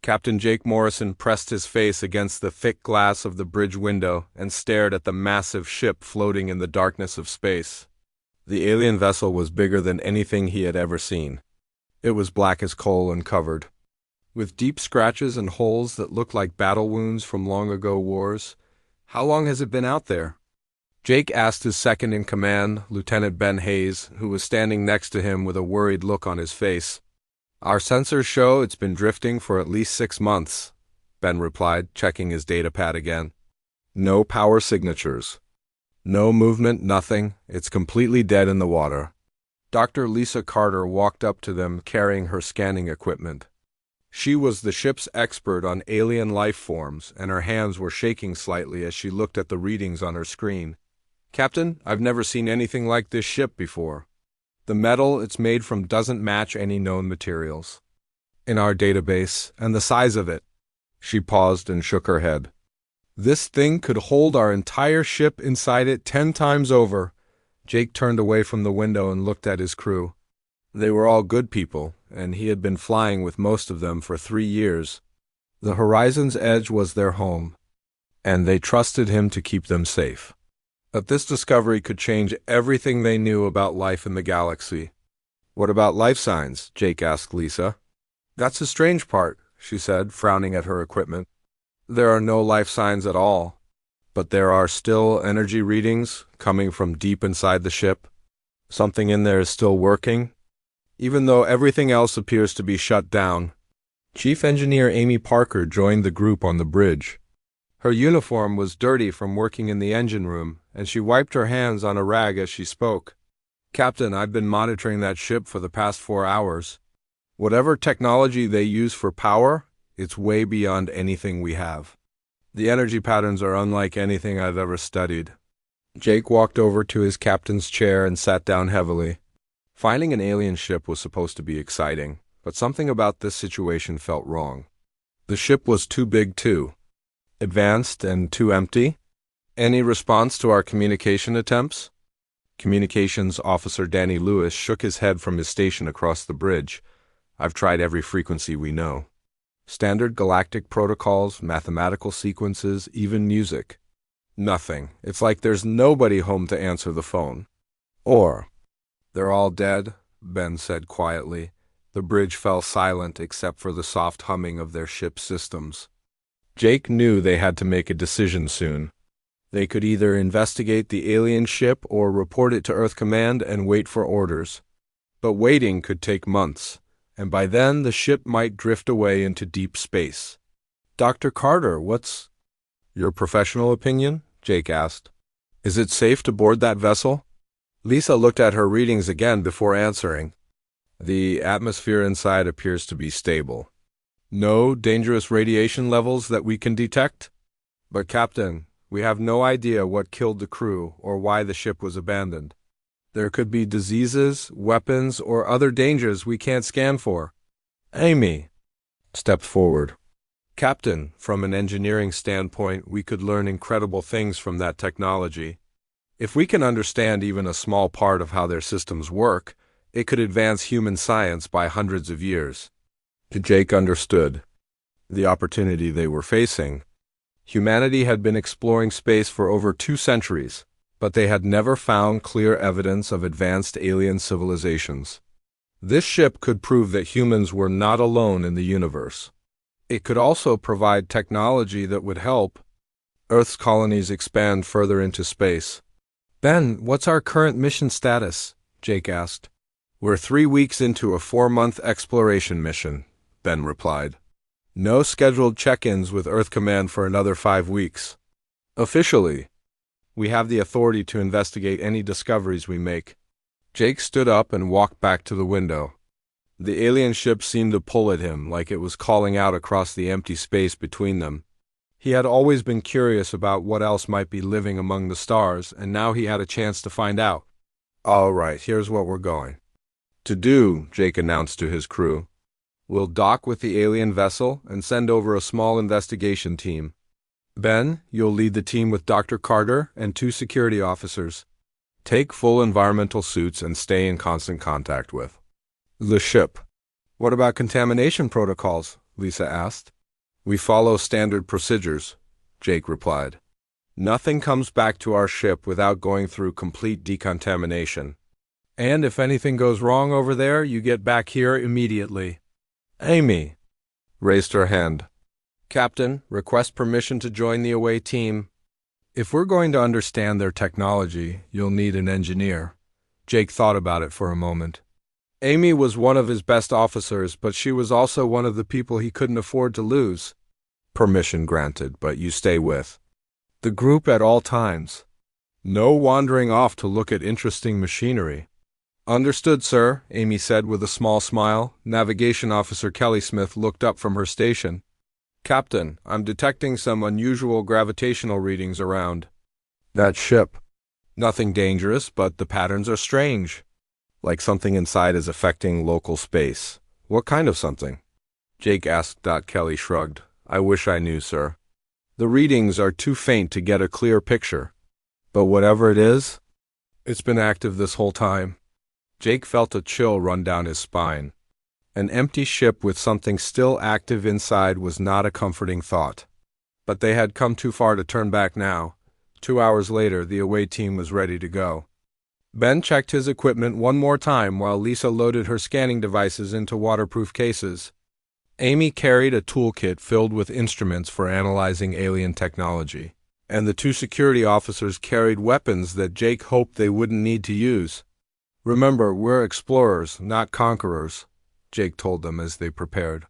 Captain Jake Morrison pressed his face against the thick glass of the bridge window and stared at the massive ship floating in the darkness of space. The alien vessel was bigger than anything he had ever seen. It was black as coal and covered, with deep scratches and holes that looked like battle wounds from long-ago wars. "How long has it been out there?" Jake asked his second-in-command, Lieutenant Ben Hayes, who was standing next to him with a worried look on his face. "Our sensors show it's been drifting for at least 6 months," Ben replied, checking his datapad again. "No power signatures. No movement, nothing. It's completely dead in the water." Dr. Lisa Carter walked up to them carrying her scanning equipment. She was the ship's expert on alien life forms, and her hands were shaking slightly as she looked at the readings on her screen. "Captain, I've never seen anything like this ship before. The metal it's made from doesn't match any known materials in our database, and the size of it." She paused and shook her head. "This thing could hold our entire ship inside it 10 times over." Jake turned away from the window and looked at his crew. They were all good people, and he had been flying with most of them for 3 years. The horizon's edge was their home, and they trusted him to keep them safe. But this discovery could change everything they knew about life in the galaxy. "What about life signs?" Jake asked Lisa. "That's the strange part," she said, frowning at her equipment. "There are no life signs at all, but there are still energy readings coming from deep inside the ship. Something in there is still working, even though everything else appears to be shut down." Chief Engineer Amy Parker joined the group on the bridge. Her uniform was dirty from working in the engine room, and she wiped her hands on a rag as she spoke. "Captain, I've been monitoring that ship for the past 4 hours. Whatever technology they use for power, it's way beyond anything we have. The energy patterns are unlike anything I've ever studied." Jake walked over to his captain's chair and sat down heavily. Finding an alien ship was supposed to be exciting, but something about this situation felt wrong. The ship was too big too. Advanced and too empty. "Any response to our communication attempts?" Communications Officer Danny Lewis shook his head from his station across the bridge. "I've tried every frequency we know. Standard galactic protocols, mathematical sequences, even music. Nothing. It's like there's nobody home to answer the phone." "Or they're all dead," Ben said quietly. The bridge fell silent except for the soft humming of their ship's systems. Jake knew they had to make a decision soon. They could either investigate the alien ship or report it to Earth Command and wait for orders. But waiting could take months, and by then the ship might drift away into deep space. "Dr. Carter, what's your professional opinion?" Jake asked. "Is it safe to board that vessel?" Lisa looked at her readings again before answering. "The atmosphere inside appears to be stable. No dangerous radiation levels that we can detect. But Captain, we have no idea what killed the crew or why the ship was abandoned. There could be diseases, weapons, or other dangers we can't scan for." Amy stepped forward. "Captain, from an engineering standpoint, we could learn incredible things from that technology. If we can understand even a small part of how their systems work, it could advance human science by hundreds of years." Jake understood the opportunity they were facing. Humanity had been exploring space for over 2 centuries, but they had never found clear evidence of advanced alien civilizations. This ship could prove that humans were not alone in the universe. It could also provide technology that would help Earth's colonies expand further into space. "Ben, what's our current mission status?" Jake asked. "We're 3 weeks into a 4-month exploration mission," Ben replied. "No scheduled check-ins with Earth Command for another 5 weeks. Officially, we have the authority to investigate any discoveries we make." Jake stood up and walked back to the window. The alien ship seemed to pull at him like it was calling out across the empty space between them. He had always been curious about what else might be living among the stars, and now he had a chance to find out. "All right, here's what we're going to do," Jake announced to his crew. "We'll dock with the alien vessel and send over a small investigation team. Ben, you'll lead the team with Dr. Carter and 2 security officers. Take full environmental suits and stay in constant contact with the ship." "What about contamination protocols?" Lisa asked. We follow standard procedures, Jake replied. Nothing comes back to our ship without going through complete decontamination. And if anything goes wrong over there, you get back here immediately. Amy raised her hand. Captain, request permission to join the away team. If we're going to understand their technology, you'll need an engineer. Jake thought about it for a moment. Amy was one of his best officers, but she was also one of the people he couldn't afford to lose. Permission granted, but you stay with the group at all times. No wandering off to look at interesting machinery. Understood, sir, Amy said with a small smile. Navigation Officer Kelly Smith looked up from her station. Captain, I'm detecting some unusual gravitational readings around that ship. Nothing dangerous, but the patterns are strange. Like something inside is affecting local space. What kind of something? Jake asked. Kelly shrugged. I wish I knew, sir. The readings are too faint to get a clear picture. But whatever it is, it's been active this whole time. Jake felt a chill run down his spine. An empty ship with something still active inside was not a comforting thought. But they had come too far to turn back now. 2 hours later, the away team was ready to go. Ben checked his equipment one more time while Lisa loaded her scanning devices into waterproof cases. Amy carried a toolkit filled with instruments for analyzing alien technology, and the 2 security officers carried weapons that Jake hoped they wouldn't need to use. Remember, we're explorers, not conquerors, Jake told them as they prepared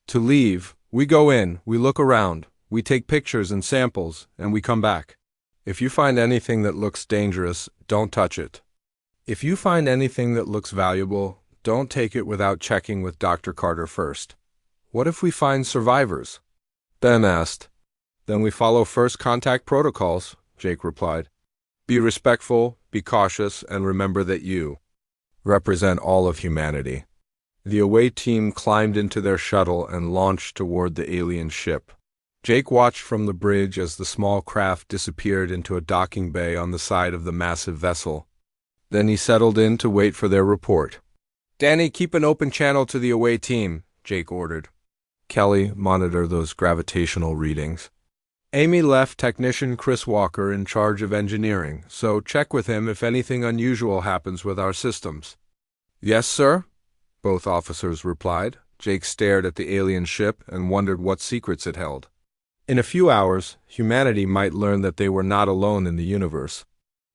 to leave. We go in, we look around, we take pictures and samples, and we come back. If you find anything that looks dangerous, don't touch it. If you find anything that looks valuable, don't take it without checking with Dr. Carter first. What if we find survivors? Ben asked. Then we follow first contact protocols, Jake replied. Be respectful, be cautious, and remember that you represent all of humanity. The away team climbed into their shuttle and launched toward the alien ship. Jake watched from the bridge as the small craft disappeared into a docking bay on the side of the massive vessel. Then he settled in to wait for their report. Danny, keep an open channel to the away team, Jake ordered. Kelly, monitor those gravitational readings. Amy left technician Chris Walker in charge of engineering, so check with him if anything unusual happens with our systems. Yes, sir, both officers replied. Jake stared at the alien ship and wondered what secrets it held. In a few hours, humanity might learn that they were not alone in the universe.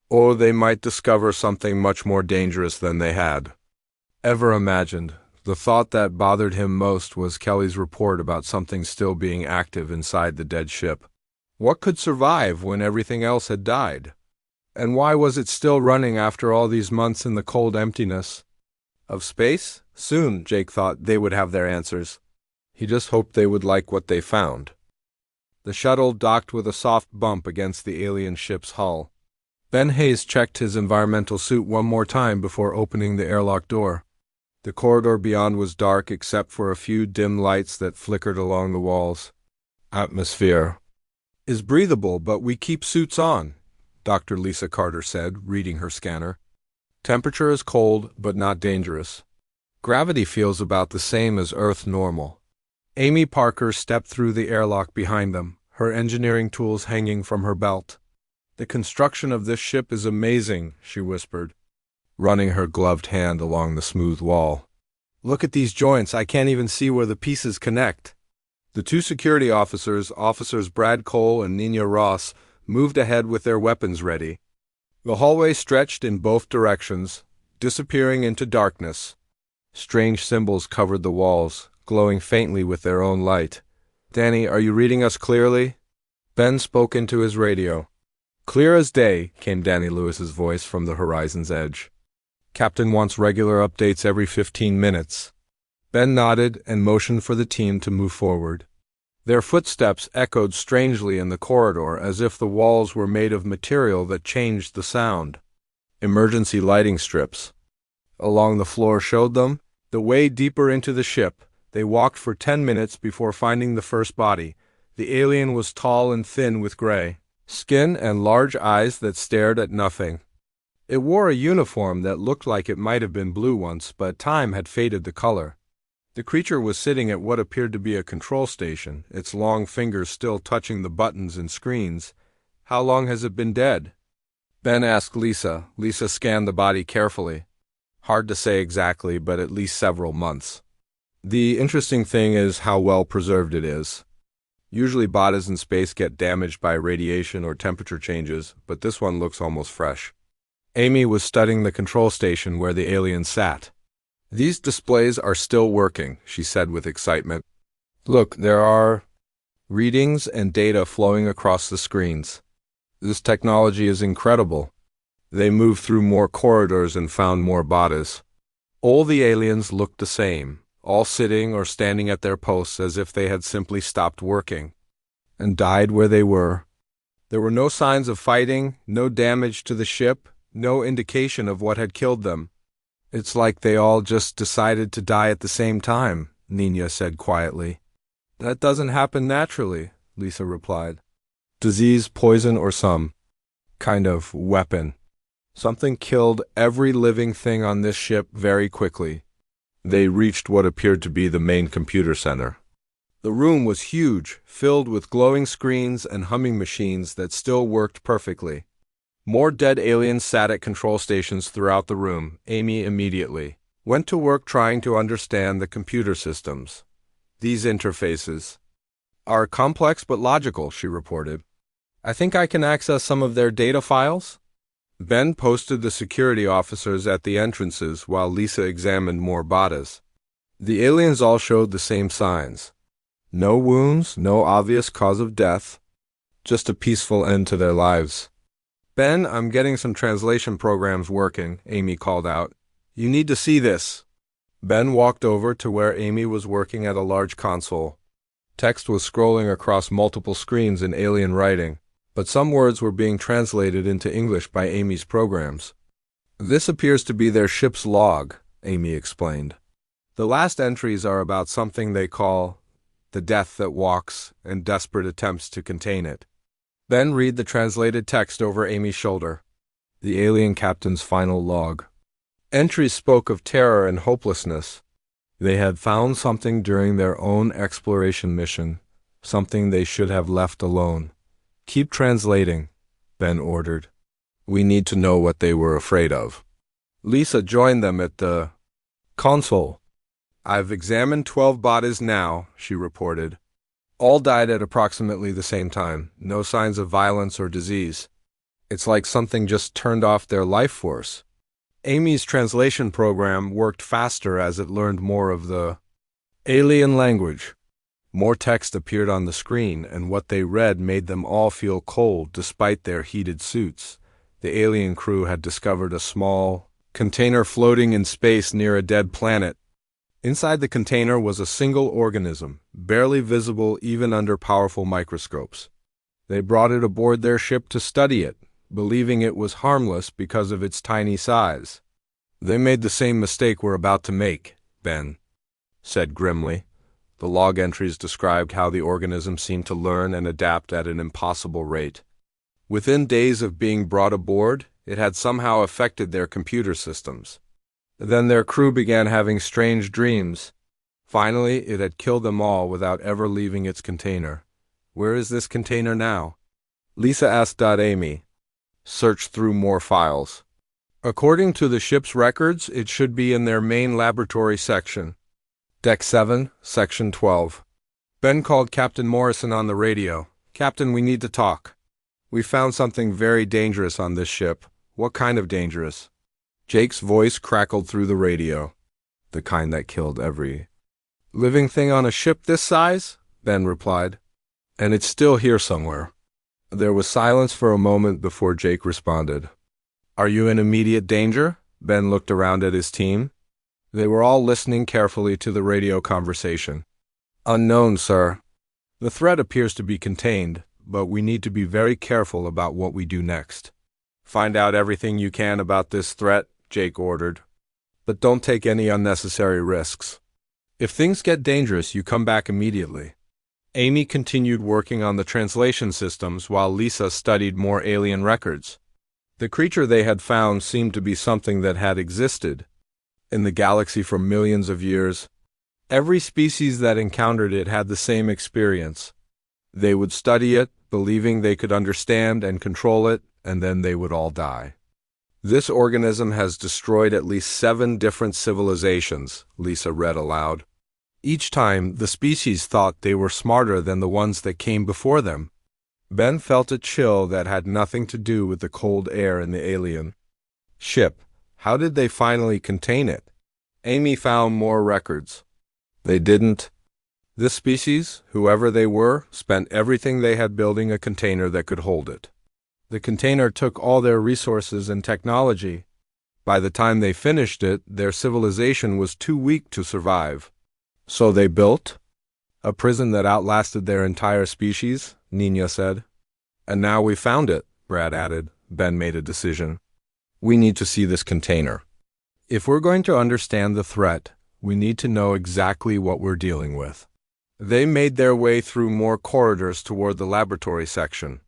Or they might discover something much more dangerous than they had ever imagined. The thought that bothered him most was Kelly's report about something still being active inside the dead ship. What could survive when everything else had died? And why was it still running after all these months in the cold emptiness of space? Soon, Jake thought, they would have their answers. He just hoped they would like what they found. The shuttle docked with a soft bump against the alien ship's hull. Ben Hayes checked his environmental suit one more time before opening the airlock door. The corridor beyond was dark except for a few dim lights that flickered along the walls. Atmosphere is breathable, but we keep suits on, Dr. Lisa Carter said, reading her scanner. Temperature is cold, but not dangerous. Gravity feels about the same as Earth normal. Amy Parker stepped through the airlock behind them, her engineering tools hanging from her belt. The construction of this ship is amazing, she whispered, running her gloved hand along the smooth wall. Look at these joints, I can't even see where the pieces connect. The 2 security officers, Officers Brad Cole and Nina Ross, moved ahead with their weapons ready. The hallway stretched in both directions, disappearing into darkness. Strange symbols covered the walls, glowing faintly with their own light. Danny, are you reading us clearly? Ben spoke into his radio. Clear as day, came Danny Lewis's voice from the horizon's edge. Captain wants regular updates every 15 minutes. Ben nodded and motioned for the team to move forward. Their footsteps echoed strangely in the corridor as if the walls were made of material that changed the sound. Emergency lighting strips along the floor showed them the way deeper into the ship. They walked for 10 minutes before finding the first body. The alien was tall and thin with gray skin and large eyes that stared at nothing. It wore a uniform that looked like it might have been blue once, but time had faded the color. The creature was sitting at what appeared to be a control station, its long fingers still touching the buttons and screens. How long has it been dead? Ben asked Lisa. Lisa scanned the body carefully. Hard to say exactly, but at least several months. The interesting thing is how well preserved it is. Usually bodies in space get damaged by radiation or temperature changes, but this one looks almost fresh. Amy was studying the control station where the alien sat. These displays are still working, she said with excitement. Look, there are readings and data flowing across the screens. This technology is incredible. They moved through more corridors and found more bodies. All the aliens looked the same, all sitting or standing at their posts as if they had simply stopped working and died where they were. There were no signs of fighting, no damage to the ship, no indication of what had killed them. It's like they all just decided to die at the same time, Nina said quietly. That doesn't happen naturally, Lisa replied. Disease, poison, or some kind of weapon. Something killed every living thing on this ship very quickly. They reached what appeared to be the main computer center. The room was huge, filled with glowing screens and humming machines that still worked perfectly. More dead aliens sat at control stations throughout the room. Amy immediately went to work trying to understand the computer systems. These interfaces are complex but logical, she reported. I think I can access some of their data files. Ben posted the security officers at the entrances while Lisa examined more bodies. The aliens all showed the same signs. No wounds, no obvious cause of death, just a peaceful end to their lives. Ben, I'm getting some translation programs working, Amy called out. You need to see this. Ben walked over to where Amy was working at a large console. Text was scrolling across multiple screens in alien writing, but some words were being translated into English by Amy's programs. This appears to be their ship's log, Amy explained. The last entries are about something they call the death that walks and desperate attempts to contain it. Ben read the translated text over Amy's shoulder. The alien captain's final log. Entries spoke of terror and hopelessness. They had found something during their own exploration mission, something they should have left alone. Keep translating, Ben ordered. We need to know what they were afraid of. Lisa joined them at the console. I've examined 12 bodies now, she reported. All died at approximately the same time, no signs of violence or disease. It's like something just turned off their life force. Amy's translation program worked faster as it learned more of the alien language. More text appeared on the screen, and what they read made them all feel cold despite their heated suits. The alien crew had discovered a small container floating in space near a dead planet. Inside the container was a single organism, barely visible even under powerful microscopes. They brought it aboard their ship to study it, believing it was harmless because of its tiny size. They made the same mistake we're about to make, Ben said grimly. The log entries described how the organism seemed to learn and adapt at an impossible rate. Within days of being brought aboard, it had somehow affected their computer systems. Then their crew began having strange dreams. Finally, it had killed them all without ever leaving its container. Where is this container now? Lisa asked Amy. Search through more files. According to the ship's records, it should be in their main laboratory section. Deck 7, Section 12. Ben called Captain Morrison on the radio. Captain, we need to talk. We found something very dangerous on this ship. What kind of dangerous? Jake's voice crackled through the radio. The kind that killed every living thing on a ship this size? Ben replied. And it's still here somewhere. There was silence for a moment before Jake responded. Are you in immediate danger? Ben looked around at his team. They were all listening carefully to the radio conversation. Unknown, sir. The threat appears to be contained, but we need to be very careful about what we do next. Find out everything you can about this threat, Jake ordered. But don't take any unnecessary risks. If things get dangerous, you come back immediately. Amy continued working on the translation systems while Lisa studied more alien records. The creature they had found seemed to be something that had existed in the galaxy for millions of years. Every species that encountered it had the same experience. They would study it, believing they could understand and control it, and then they would all die. This organism has destroyed at least 7 different civilizations, Lisa read aloud. Each time, the species thought they were smarter than the ones that came before them. Ben felt a chill that had nothing to do with the cold air in the alien ship. How did they finally contain it? Amy found more records. They didn't. This species, whoever they were, spent everything they had building a container that could hold it. The container took all their resources and technology. By the time they finished it, their civilization was too weak to survive. So they built a prison that outlasted their entire species, Nina said. And now we found it, Brad added. Ben made a decision. We need to see this container. If we're going to understand the threat, we need to know exactly what we're dealing with. They made their way through more corridors toward the laboratory section.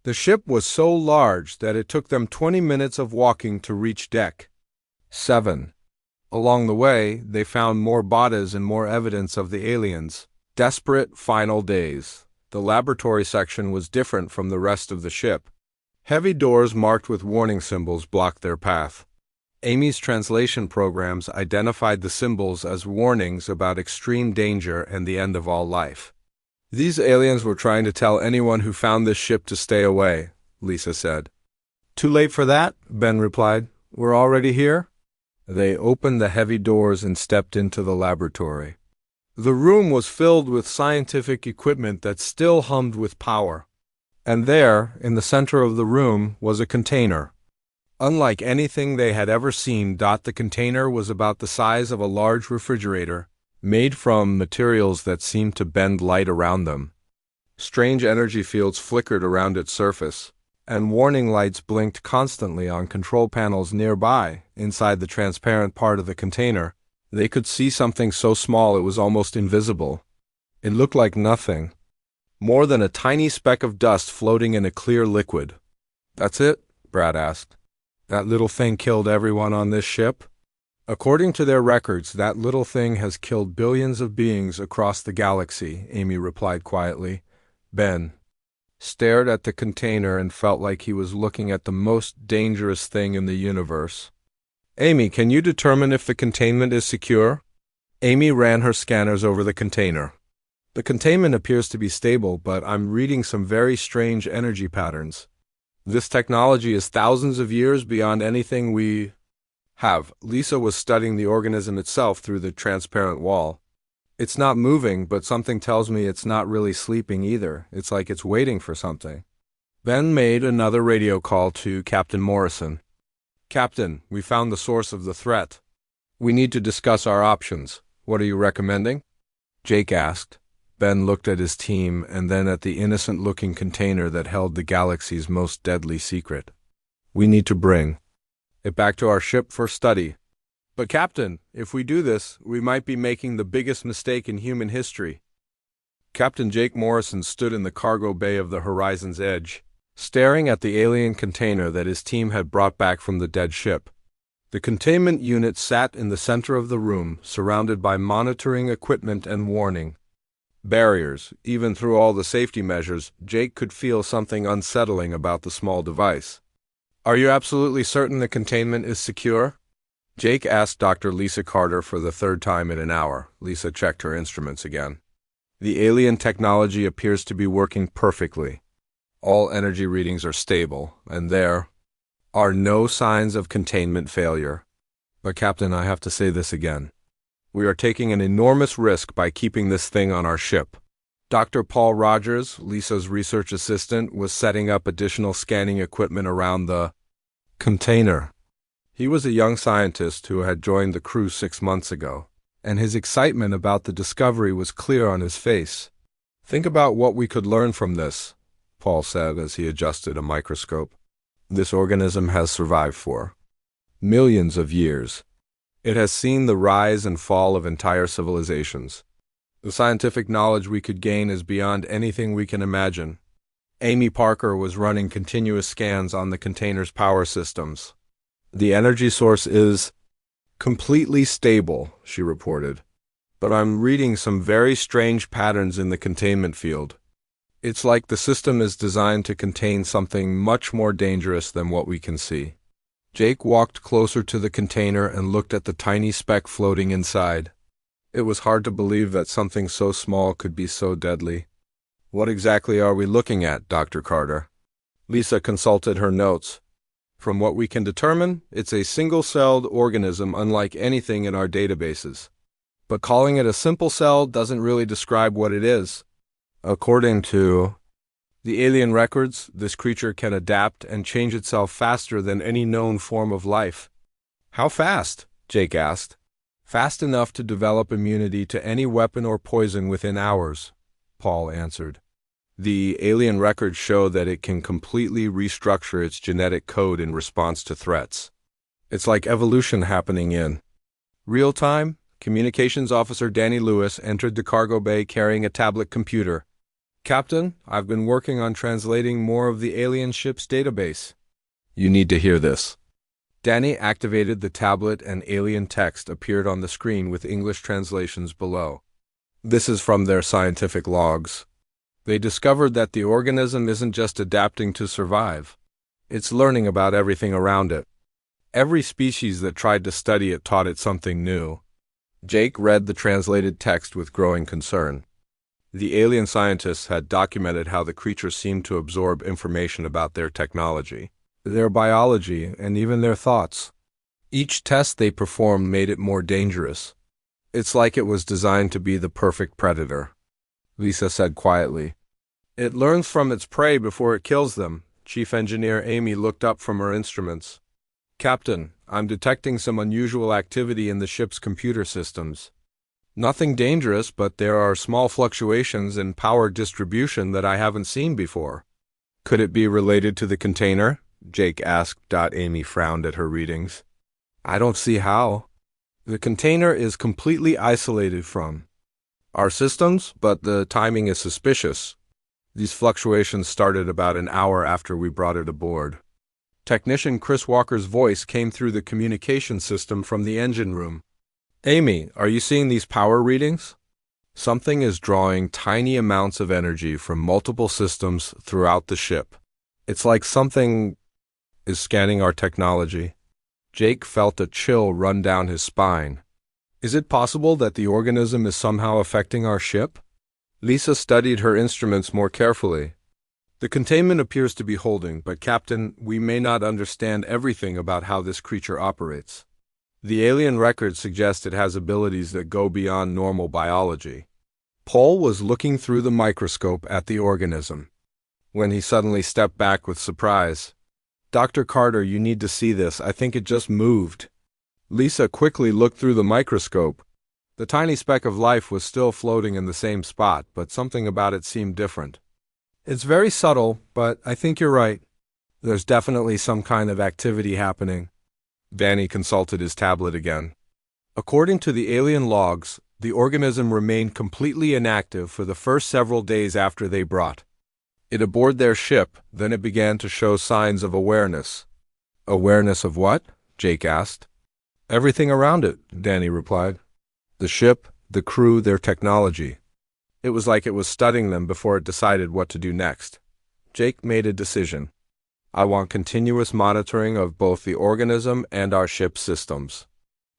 The ship was so large that it took them 20 minutes of walking to reach deck 7. Along the way, they found more bodies and more evidence of the aliens. Desperate final days. The laboratory section was different from the rest of the ship. Heavy doors marked with warning symbols blocked their path. Amy's translation programs identified the symbols as warnings about extreme danger and the end of all life. These aliens were trying to tell anyone who found this ship to stay away, Lisa said. Too late for that, Ben replied. We're already here? They opened the heavy doors and stepped into the laboratory. The room was filled with scientific equipment that still hummed with power. And there, in the center of the room, was a container. Unlike anything they had ever seen, the container was about the size of a large refrigerator, made from materials that seemed to bend light around them. Strange energy fields flickered around its surface, and warning lights blinked constantly on control panels nearby. Inside the transparent part of the container, they could see something so small it was almost invisible. It looked like nothing, more than a tiny speck of dust floating in a clear liquid. That's it? Brad asked. That little thing killed everyone on this ship? According to their records, that little thing has killed billions of beings across the galaxy, Amy replied quietly. Ben stared at the container and felt like he was looking at the most dangerous thing in the universe. Amy, can you determine if the containment is secure? Amy ran her scanners over the container. The containment appears to be stable, but I'm reading some very strange energy patterns. This technology is thousands of years beyond anything we have. Lisa was studying the organism itself through the transparent wall. It's not moving, but something tells me it's not really sleeping either. It's like it's waiting for something. Ben made another radio call to Captain Morrison. Captain, we found the source of the threat. We need to discuss our options. What are you recommending? Jake asked. Ben looked at his team and then at the innocent-looking container that held the galaxy's most deadly secret. We need to bring it back to our ship for study. But Captain, if we do this, we might be making the biggest mistake in human history. Captain Jake Morrison stood in the cargo bay of the Horizon's Edge, staring at the alien container that his team had brought back from the dead ship. The containment unit sat in the center of the room, surrounded by monitoring equipment and warning barriers. Even through all the safety measures, Jake could feel something unsettling about the small device. Are you absolutely certain the containment is secure? Jake asked Dr. Lisa Carter for the 3rd time in an hour. Lisa checked her instruments again. The alien technology appears to be working perfectly. All energy readings are stable, and there are no signs of containment failure. But Captain, I have to say this again. We are taking an enormous risk by keeping this thing on our ship. Dr. Paul Rogers, Lisa's research assistant, was setting up additional scanning equipment around the container. He was a young scientist who had joined the crew 6 months ago, and his excitement about the discovery was clear on his face. Think about what we could learn from this, Paul said as he adjusted a microscope. This organism has survived for millions of years. It has seen the rise and fall of entire civilizations. The scientific knowledge we could gain is beyond anything we can imagine. Amy Parker was running continuous scans on the container's power systems. The energy source is completely stable, she reported. but I'm reading some very strange patterns in the containment field. It's like the system is designed to contain something much more dangerous than what we can see." Jake walked closer to the container and looked at the tiny speck floating inside. It was hard to believe that something so small could be so deadly. "What exactly are we looking at, Dr. Carter?" Lisa consulted her notes. "From what we can determine, it's a single-celled organism unlike anything in our databases. But calling it a simple cell doesn't really describe what it is. According to the alien records, this creature can adapt and change itself faster than any known form of life." "How fast?" Jake asked. "Fast enough to develop immunity to any weapon or poison within hours," Paul answered. "The alien records show that it can completely restructure its genetic code in response to threats. It's like evolution happening in real time." Communications Officer Danny Lewis entered the cargo bay carrying a tablet computer. "Captain, I've been working on translating more of the alien ship's database." "You need to hear this." Danny activated the tablet and alien text appeared on the screen with English translations below. "This is from their scientific logs. They discovered that the organism isn't just adapting to survive. It's learning about everything around it. Every species that tried to study it taught it something new." Jake read the translated text with growing concern. The alien scientists had documented how the creatures seemed to absorb information about their technology, their biology, and even their thoughts. Each test they performed made it more dangerous. "It's like it was designed to be the perfect predator," Lisa said quietly. "It learns from its prey before it kills them." Chief Engineer Amy looked up from her instruments. "Captain, I'm detecting some unusual activity in the ship's computer systems. Nothing dangerous, but there are small fluctuations in power distribution that I haven't seen before." "Could it be related to the container?" Jake asked. Amy frowned at her readings. "I don't see how. The container is completely isolated from our systems, but the timing is suspicious. These fluctuations started about an hour after we brought it aboard." Technician Chris Walker's voice came through the communication system from the engine room. "Amy, are you seeing these power readings? Something is drawing tiny amounts of energy from multiple systems throughout the ship. It's like something is scanning our technology." Jake felt a chill run down his spine. "Is it possible that the organism is somehow affecting our ship?" Lisa studied her instruments more carefully. "The containment appears to be holding, but Captain, we may not understand everything about how this creature operates. The alien records suggest it has abilities that go beyond normal biology." Paul was looking through the microscope at the organism, when he suddenly stepped back with surprise. "Dr. Carter, you need to see this. I think it just moved." Lisa quickly looked through the microscope. The tiny speck of life was still floating in the same spot, but something about it seemed different. "It's very subtle, but I think you're right. There's definitely some kind of activity happening." Danny consulted his tablet again. "According to the alien logs, the organism remained completely inactive for the first several days after they brought it aboard their ship, then it began to show signs of awareness." "Awareness of what?" Jake asked. "Everything around it," Danny replied. "The ship, the crew, their technology. It was like it was studying them before it decided what to do next." Jake made a decision. "I want continuous monitoring of both the organism and our ship's systems.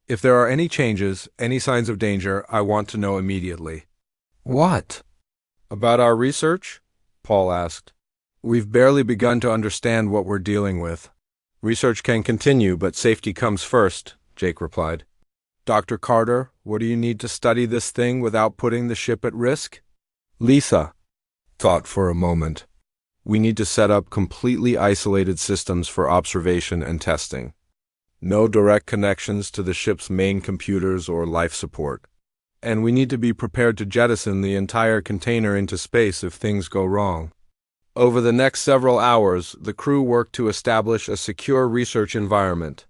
If there are any changes, any signs of danger, I want to know immediately." "What?" "About our research?" Paul asked. "We've barely begun to understand what we're dealing with. Research can continue, but safety comes first," Jake replied. "Dr. Carter, what do you need to study this thing without putting the ship at risk?" Lisa thought for a moment. "We need to set up completely isolated systems for observation and testing. No direct connections to the ship's main computers or life support. And we need to be prepared to jettison the entire container into space if things go wrong." Over the next several hours, the crew worked to establish a secure research environment.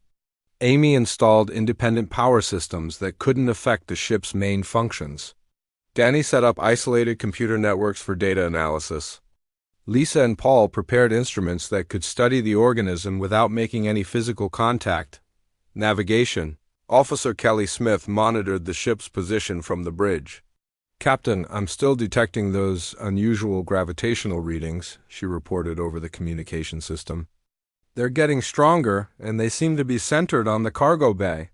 Amy installed independent power systems that couldn't affect the ship's main functions. Danny set up isolated computer networks for data analysis. Lisa and Paul prepared instruments that could study the organism without making any physical contact, navigation, Officer Kelly Smith monitored the ship's position from the bridge. "Captain, I'm still detecting those unusual gravitational readings," she reported over the communication system. "They're getting stronger, and they seem to be centered on the cargo bay."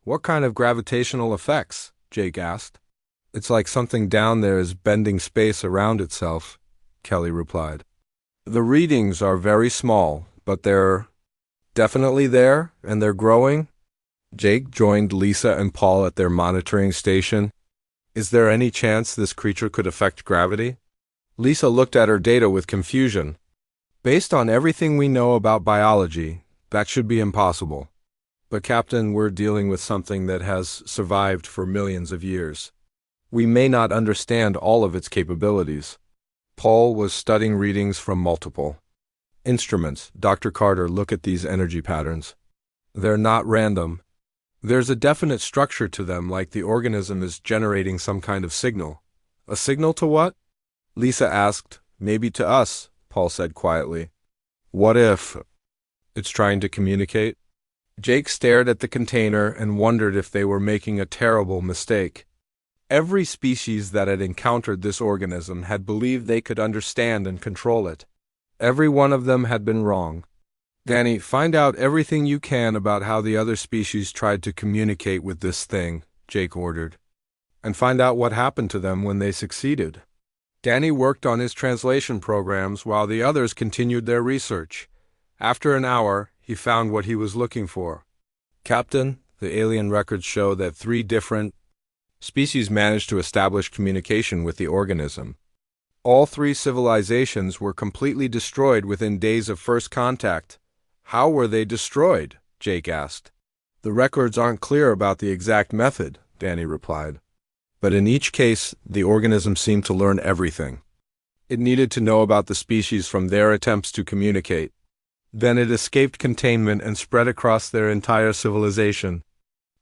"What kind of gravitational effects?" Jake asked. "It's like something down there is bending space around itself," Kelly replied. "The readings are very small, but they're definitely there, and they're growing." Jake joined Lisa and Paul at their monitoring station. "Is there any chance this creature could affect gravity?" Lisa looked at her data with confusion. "Based on everything we know about biology, that should be impossible. But Captain, we're dealing with something that has survived for millions of years. We may not understand all of its capabilities." Paul was studying readings from multiple instruments. "Dr. Carter, look at these energy patterns. They're not random. There's a definite structure to them, like the organism is generating some kind of signal." "A signal to what?" Lisa asked. "Maybe to us," Paul said quietly. "What if it's trying to communicate?" Jake stared at the container and wondered if they were making a terrible mistake. Every species that had encountered this organism had believed they could understand and control it. Every one of them had been wrong. "Danny, find out everything you can about how the other species tried to communicate with this thing," Jake ordered. "And find out what happened to them when they succeeded." Danny worked on his translation programs while the others continued their research. After an hour, he found what he was looking for. "Captain, the alien records show that 3 different species managed to establish communication with the organism. All 3 civilizations were completely destroyed within days of first contact." "How were they destroyed?" Jake asked. "The records aren't clear about the exact method," Danny replied. "But in each case, the organism seemed to learn everything. It needed to know about the species from their attempts to communicate. Then it escaped containment and spread across their entire civilization."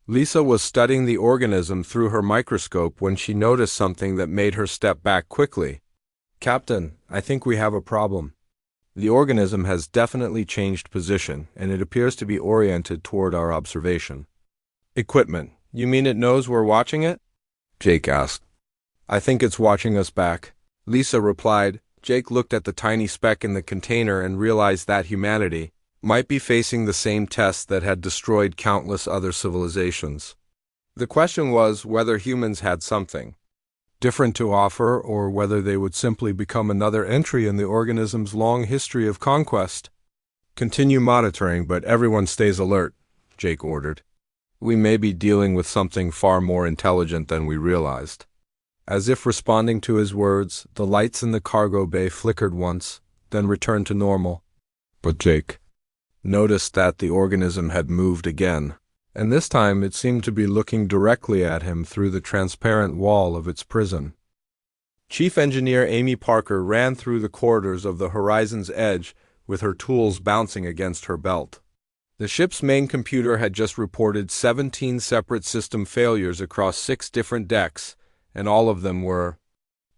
Lisa was studying the organism through her microscope when she noticed something that made her step back quickly. "Captain, I think we have a problem. The organism has definitely changed position, and it appears to be oriented toward our observation." "Equipment. You mean it knows we're watching it?" Jake asked. "I think it's watching us back," Lisa replied. Jake looked at the tiny speck in the container and realized that humanity might be facing the same test that had destroyed countless other civilizations. The question was whether humans had something different to offer, or whether they would simply become another entry in the organism's long history of conquest. "Continue monitoring, but everyone stays alert," Jake ordered. "We may be dealing with something far more intelligent than we realized." As if responding to his words, the lights in the cargo bay flickered once, then returned to normal. But Jake noticed that the organism had moved again, and this time it seemed to be looking directly at him through the transparent wall of its prison. Chief Engineer Amy Parker ran through the corridors of the Horizon's Edge with her tools bouncing against her belt. The ship's main computer had just reported 17 separate system failures across 6 different decks, and all of them were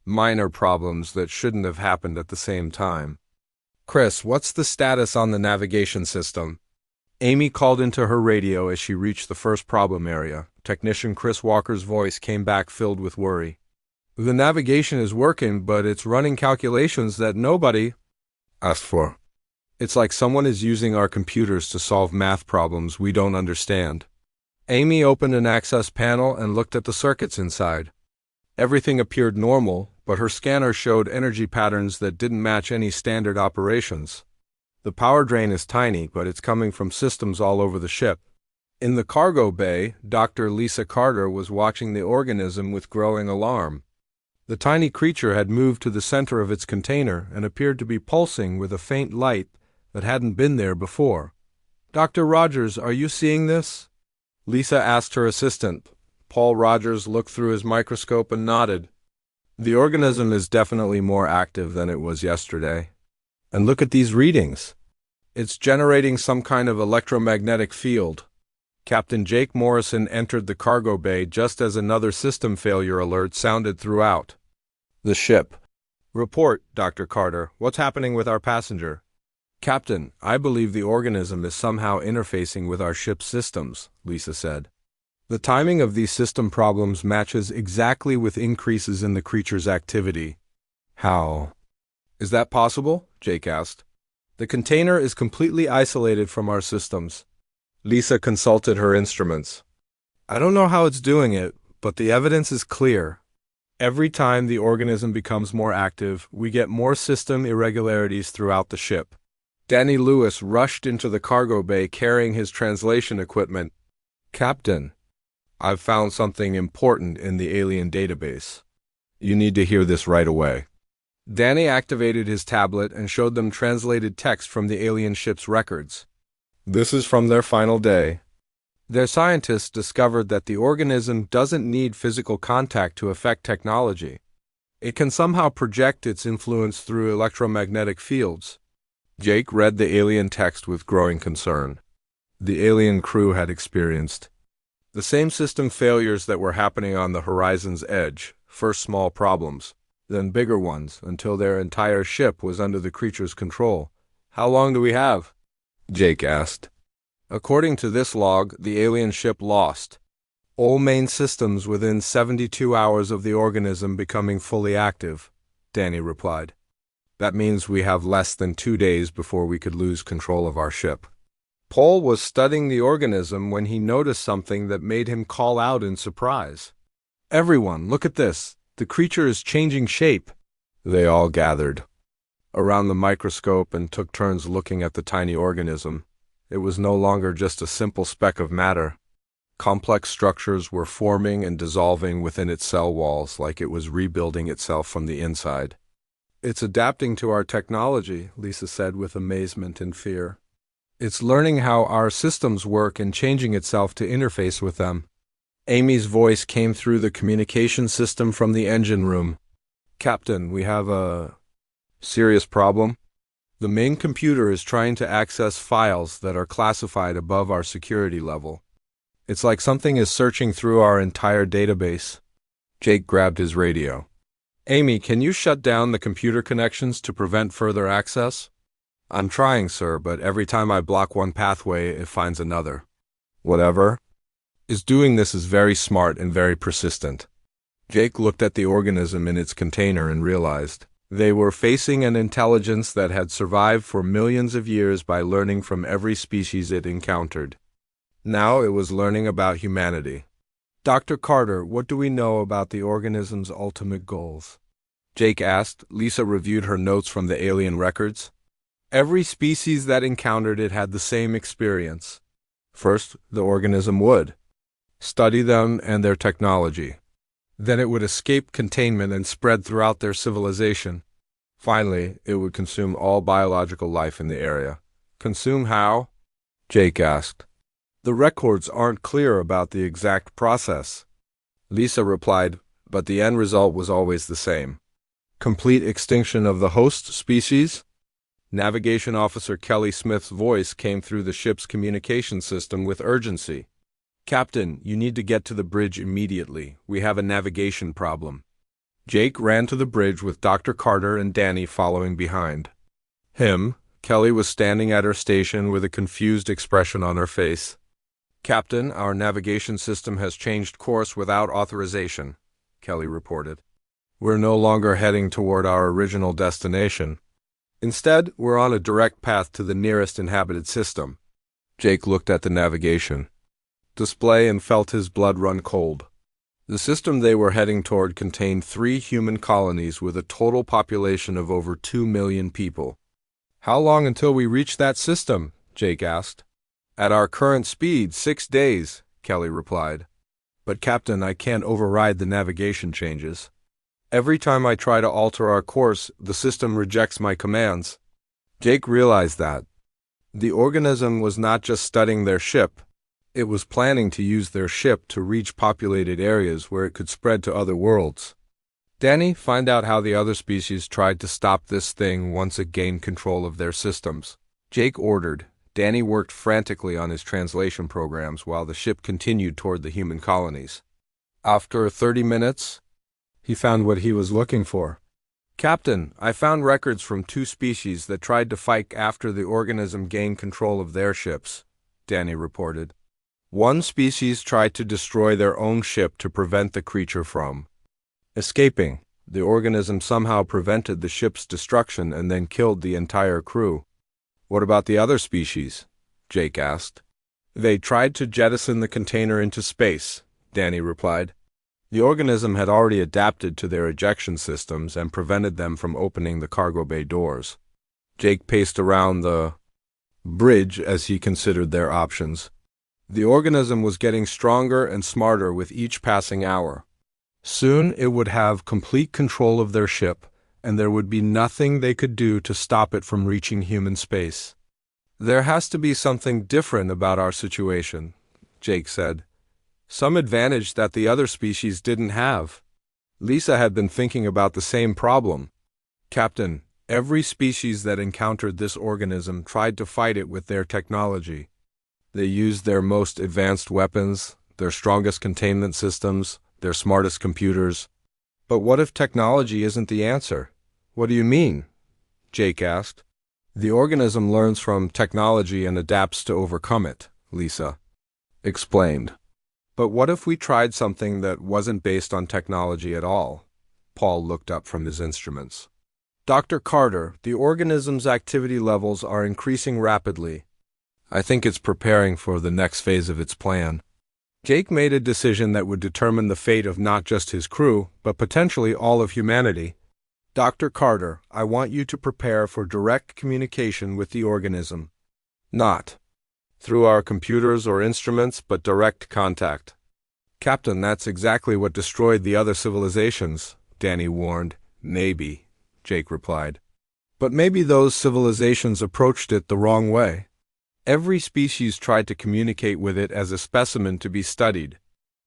minor problems that shouldn't have happened at the same time. "Chris, what's the status on the navigation system?" Amy called into her radio as she reached the first problem area. Technician Chris Walker's voice came back filled with worry. "The navigation is working, but it's running calculations that nobody asked for. It's like someone is using our computers to solve math problems we don't understand." Amy opened an access panel and looked at the circuits inside. Everything appeared normal, but her scanner showed energy patterns that didn't match any standard operations. "The power drain is tiny, but it's coming from systems all over the ship." In the cargo bay, Dr. Lisa Carter was watching the organism with growing alarm. The tiny creature had moved to the center of its container and appeared to be pulsing with a faint light that hadn't been there before. "Dr. Rogers, are you seeing this?" Lisa asked her assistant. Paul Rogers looked through his microscope and nodded. "The organism is definitely more active than it was yesterday. And look at these readings. It's generating some kind of electromagnetic field." Captain Jake Morrison entered the cargo bay just as another system failure alert sounded throughout the ship. "Report, Dr. Carter. What's happening with our passenger?" "Captain, I believe the organism is somehow interfacing with our ship's systems," Lisa said. The timing of these system problems matches exactly with increases in the creature's activity. How is that possible? Jake asked. The container is completely isolated from our systems. Lisa consulted her instruments. I don't know how it's doing it, but the evidence is clear. Every time the organism becomes more active, we get more system irregularities throughout the ship. Danny Lewis rushed into the cargo bay carrying his translation equipment. Captain, I've found something important in the alien database. You need to hear this right away. Danny activated his tablet and showed them translated text from the alien ship's records. This is from their final day. Their scientists discovered that the organism doesn't need physical contact to affect technology. It can somehow project its influence through electromagnetic fields. Jake read the alien text with growing concern. The alien crew had experienced the same system failures that were happening on the horizon's edge, first small problems, then bigger ones, until their entire ship was under the creature's control. How long do we have? Jake asked. According to this log, the alien ship lost all main systems within 72 hours of the organism becoming fully active, Danny replied. That means we have less than 2 days before we could lose control of our ship. Paul was studying the organism when he noticed something that made him call out in surprise. Everyone, look at this. The creature is changing shape. They all gathered around the microscope and took turns looking at the tiny organism. It was no longer just a simple speck of matter. Complex structures were forming and dissolving within its cell walls like it was rebuilding itself from the inside. It's adapting to our technology, Lisa said with amazement and fear. It's learning how our systems work and changing itself to interface with them. Amy's voice came through the communication system from the engine room. Captain, we have a serious problem. The main computer is trying to access files that are classified above our security level. It's like something is searching through our entire database. Jake grabbed his radio. Amy, can you shut down the computer connections to prevent further access? I'm trying, sir, but every time I block one pathway, it finds another. Whatever is doing this is very smart and very persistent. Jake looked at the organism in its container and realized they were facing an intelligence that had survived for millions of years by learning from every species it encountered. Now it was learning about humanity. Dr. Carter, what do we know about the organism's ultimate goals? Jake asked. Lisa reviewed her notes from the alien records. Every species that encountered it had the same experience. First, the organism would study them and their technology. Then it would escape containment and spread throughout their civilization. Finally, it would consume all biological life in the area. Consume how? Jake asked. The records aren't clear about the exact process. Lisa replied, but the end result was always the same. Complete extinction of the host species? Navigation Officer Kelly Smith's voice came through the ship's communication system with urgency. Captain, you need to get to the bridge immediately. We have a navigation problem. Jake ran to the bridge with Dr. Carter and Danny following behind him. Kelly was standing at her station with a confused expression on her face. Captain, our navigation system has changed course without authorization, Kelly reported. We're no longer heading toward our original destination. Instead, we're on a direct path to the nearest inhabited system. Jake looked at the navigation display and felt his blood run cold. The system they were heading toward contained 3 human colonies with a total population of over 2 million people. How long until we reach that system? Jake asked. At our current speed, 6 days, Kelly replied. But Captain, I can't override the navigation changes. Every time I try to alter our course, the system rejects my commands. Jake realized that the organism was not just studying their ship, it was planning to use their ship to reach populated areas where it could spread to other worlds. Danny, find out how the other species tried to stop this thing once it gained control of their systems. Jake ordered. Danny worked frantically on his translation programs while the ship continued toward the human colonies. After 30 minutes, he found what he was looking for. Captain, I found records from 2 species that tried to fight after the organism gained control of their ships, Danny reported. One species tried to destroy their own ship to prevent the creature from escaping. The organism somehow prevented the ship's destruction and then killed the entire crew. What about the other species? Jake asked. They tried to jettison the container into space, Danny replied. The organism had already adapted to their ejection systems and prevented them from opening the cargo bay doors. Jake paced around the bridge as he considered their options. The organism was getting stronger and smarter with each passing hour. Soon it would have complete control of their ship, and there would be nothing they could do to stop it from reaching human space. There has to be something different about our situation, Jake said. Some advantage that the other species didn't have. Lisa had been thinking about the same problem. Captain, every species that encountered this organism tried to fight it with their technology. They used their most advanced weapons, their strongest containment systems, their smartest computers. But what if technology isn't the answer? What do you mean? Jake asked. The organism learns from technology and adapts to overcome it, Lisa explained. But what if we tried something that wasn't based on technology at all? Paul looked up from his instruments. Dr. Carter, the organism's activity levels are increasing rapidly. I think it's preparing for the next phase of its plan. Jake made a decision that would determine the fate of not just his crew, but potentially all of humanity. Dr. Carter, I want you to prepare for direct communication with the organism. Not through our computers or instruments, but direct contact. Captain, that's exactly what destroyed the other civilizations, Danny warned. Maybe, Jake replied. But maybe those civilizations approached it the wrong way. Every species tried to communicate with it as a specimen to be studied.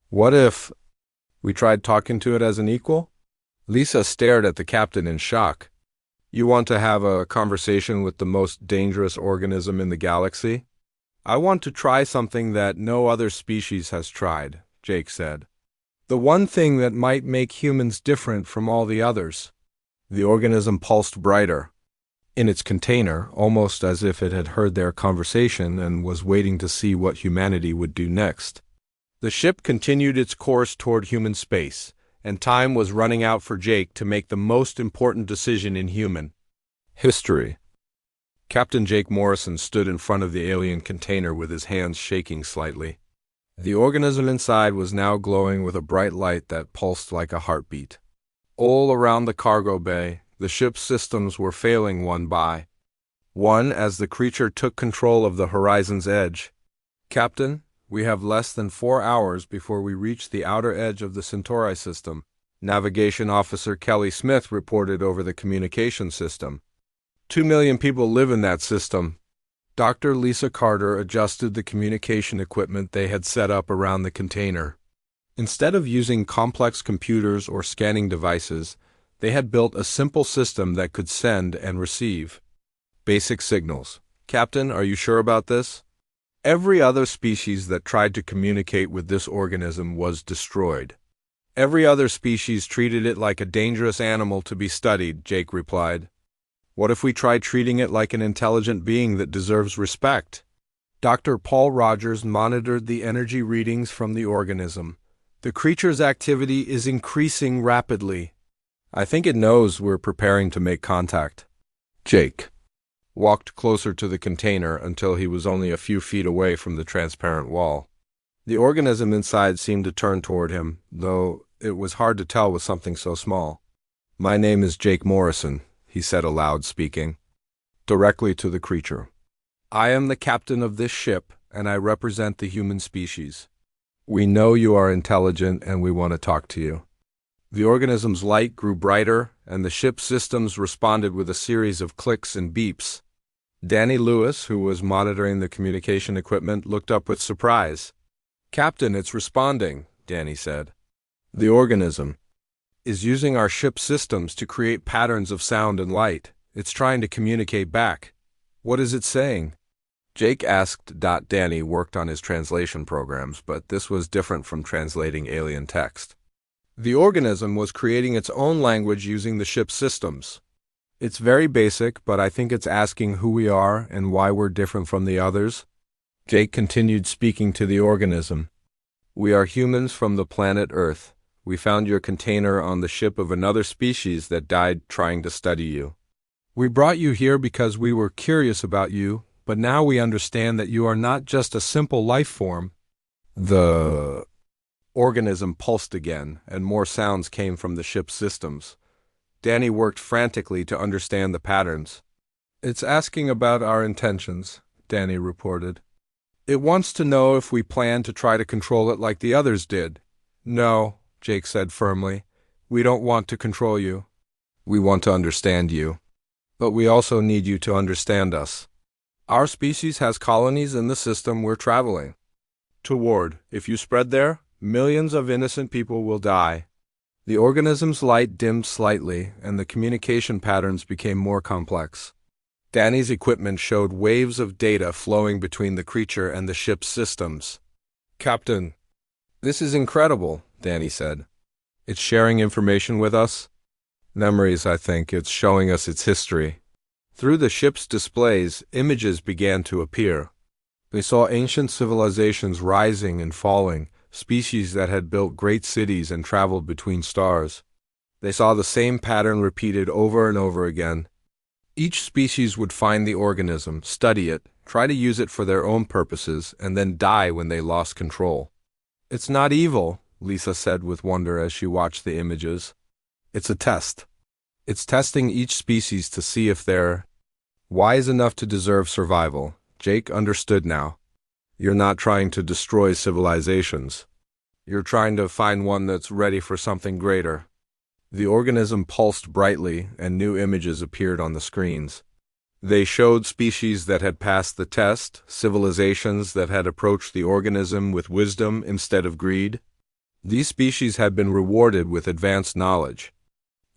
What if we tried talking to it as an equal? Lisa stared at the captain in shock. You want to have a conversation with the most dangerous organism in the galaxy? I want to try something that no other species has tried, Jake said. The one thing that might make humans different from all the others. The organism pulsed brighter in its container, almost as if it had heard their conversation and was waiting to see what humanity would do next. The ship continued its course toward human space, and time was running out for Jake to make the most important decision in human history. Captain Jake Morrison stood in front of the alien container with his hands shaking slightly. The organism inside was now glowing with a bright light that pulsed like a heartbeat. All around the cargo bay, the ship's systems were failing one by one as the creature took control of the horizon's edge. Captain, we have less than 4 hours before we reach the outer edge of the Centauri system, Navigation Officer Kelly Smith reported over the communication system. 2 million people live in that system. Dr. Lisa Carter adjusted the communication equipment they had set up around the container. Instead of using complex computers or scanning devices, they had built a simple system that could send and receive basic signals. Captain, are you sure about this? Every other species that tried to communicate with this organism was destroyed. Every other species treated it like a dangerous animal to be studied, Jake replied. What if we try treating it like an intelligent being that deserves respect? Dr. Paul Rogers monitored the energy readings from the organism. The creature's activity is increasing rapidly. I think it knows we're preparing to make contact. Jake walked closer to the container until he was only a few feet away from the transparent wall. The organism inside seemed to turn toward him, though it was hard to tell with something so small. My name is Jake Morrison, he said aloud, speaking directly to the creature. I am the captain of this ship, and I represent the human species. We know you are intelligent, and we want to talk to you. The organism's light grew brighter, and the ship's systems responded with a series of clicks and beeps. Danny Lewis, who was monitoring the communication equipment, looked up with surprise. Captain, it's responding, Danny said. The organism is using our ship's systems to create patterns of sound and light. It's trying to communicate back. What is it saying? Jake asked. Danny worked on his translation programs, but this was different from translating alien text. The organism was creating its own language using the ship's systems. It's very basic, but I think it's asking who we are and why we're different from the others. Jake continued speaking to the organism. We are humans from the planet Earth. We found your container on the ship of another species that died trying to study you. We brought you here because we were curious about you, but now we understand that you are not just a simple life form. The organism pulsed again, and more sounds came from the ship's systems. Danny worked frantically to understand the patterns. It's asking about our intentions, Danny reported. It wants to know if we plan to try to control it like the others did. No, Jake said firmly. We don't want to control you. We want to understand you. But we also need you to understand us. Our species has colonies in the system we're traveling toward. If you spread there, millions of innocent people will die. The organism's light dimmed slightly, and the communication patterns became more complex. Danny's equipment showed waves of data flowing between the creature and the ship's systems. Captain, this is incredible, Danny said. It's sharing information with us? Memories, I think. It's showing us its history. Through the ship's displays, images began to appear. They saw ancient civilizations rising and falling, species that had built great cities and traveled between stars. They saw the same pattern repeated over and over again. Each species would find the organism, study it, try to use it for their own purposes, and then die when they lost control. It's not evil, Lisa said with wonder as she watched the images. It's a test. It's testing each species to see if they're wise enough to deserve survival. Jake understood now. You're not trying to destroy civilizations. You're trying to find one that's ready for something greater. The organism pulsed brightly, and new images appeared on the screens. They showed species that had passed the test, civilizations that had approached the organism with wisdom instead of greed. These species had been rewarded with advanced knowledge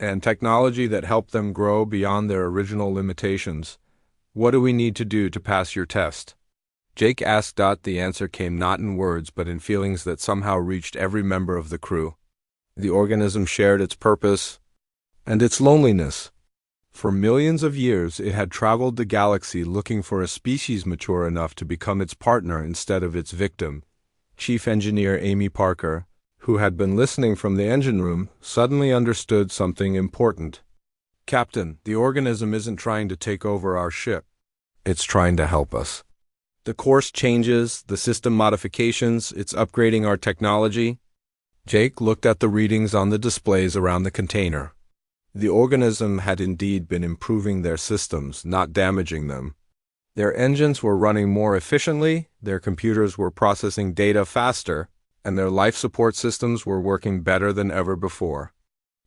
and technology that helped them grow beyond their original limitations. What do we need to do to pass your test? Jake asked. The answer came not in words but in feelings that somehow reached every member of the crew. The organism shared its purpose and its loneliness. For millions of years, it had traveled the galaxy looking for a species mature enough to become its partner instead of its victim. Chief Engineer Amy Parker, who had been listening from the engine room, suddenly understood something important. Captain, the organism isn't trying to take over our ship. It's trying to help us. The course changes, the system modifications, it's upgrading our technology. Jake looked at the readings on the displays around the container. The organism had indeed been improving their systems, not damaging them. Their engines were running more efficiently, their computers were processing data faster, and their life support systems were working better than ever before.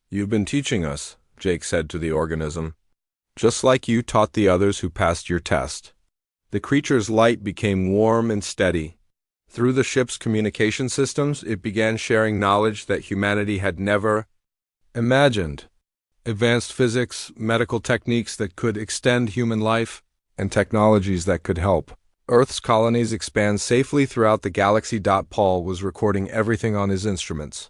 You've been teaching us, Jake said to the organism, just like you taught the others who passed your test. The creature's light became warm and steady. Through the ship's communication systems, it began sharing knowledge that humanity had never imagined. Advanced physics, medical techniques that could extend human life, and technologies that could help Earth's colonies expand safely throughout the galaxy. Paul was recording everything on his instruments.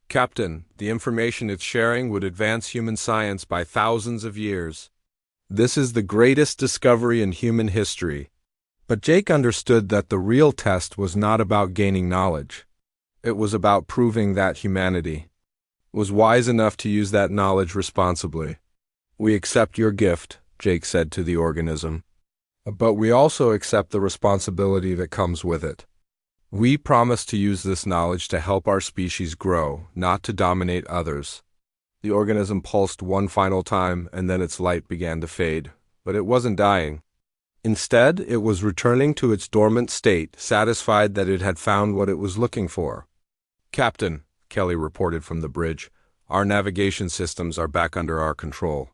Captain, the information it's sharing would advance human science by thousands of years. This is the greatest discovery in human history. But Jake understood that the real test was not about gaining knowledge. It was about proving that humanity was wise enough to use that knowledge responsibly. We accept your gift, Jake said to the organism. But we also accept the responsibility that comes with it. We promise to use this knowledge to help our species grow, not to dominate others. The organism pulsed one final time, and then its light began to fade. But it wasn't dying. Instead, it was returning to its dormant state, satisfied that it had found what it was looking for. Captain, Kelly reported from the bridge, our navigation systems are back under our control.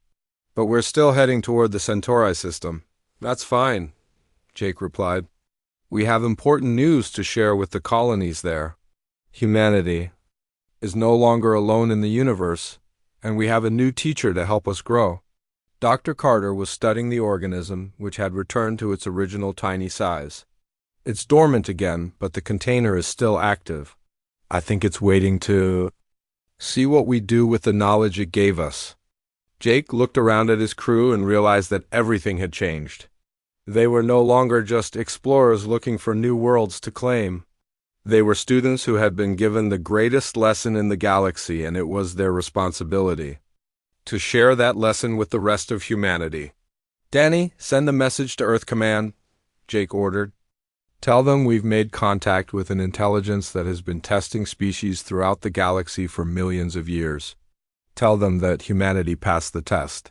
But we're still heading toward the Centauri system. That's fine, Jake replied. We have important news to share with the colonies there. Humanity is no longer alone in the universe, and we have a new teacher to help us grow. Dr. Carter was studying the organism, which had returned to its original tiny size. It's dormant again, but the container is still active. I think it's waiting to see what we do with the knowledge it gave us. Jake looked around at his crew and realized that everything had changed. They were no longer just explorers looking for new worlds to claim. They were students who had been given the greatest lesson in the galaxy, and it was their responsibility to share that lesson with the rest of humanity. "Danny, send a message to Earth Command," Jake ordered. "Tell them we've made contact with an intelligence that has been testing species throughout the galaxy for millions of years. Tell them that humanity passed the test."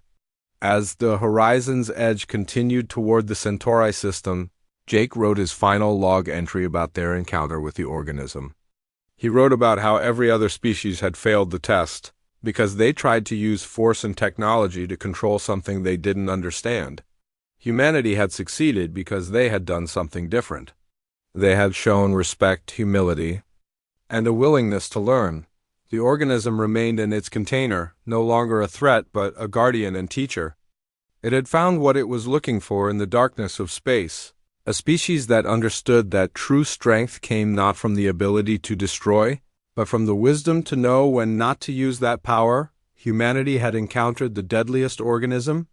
As the Horizon's Edge continued toward the Centauri system, Jake wrote his final log entry about their encounter with the organism. He wrote about how every other species had failed the test, because they tried to use force and technology to control something they didn't understand. Humanity had succeeded because they had done something different. They had shown respect, humility, and a willingness to learn. The organism remained in its container, no longer a threat but a guardian and teacher. It had found what it was looking for in the darkness of space, a species that understood that true strength came not from the ability to destroy, but from the wisdom to know when not to use that power. Humanity had encountered the deadliest organism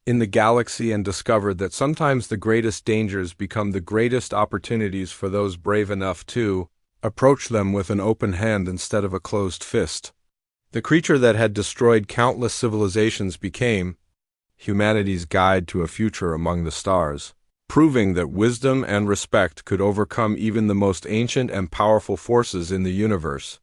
in the galaxy and discovered that sometimes the greatest dangers become the greatest opportunities for those brave enough to approach them with an open hand instead of a closed fist. The creature that had destroyed countless civilizations became humanity's guide to a future among the stars, proving that wisdom and respect could overcome even the most ancient and powerful forces in the universe.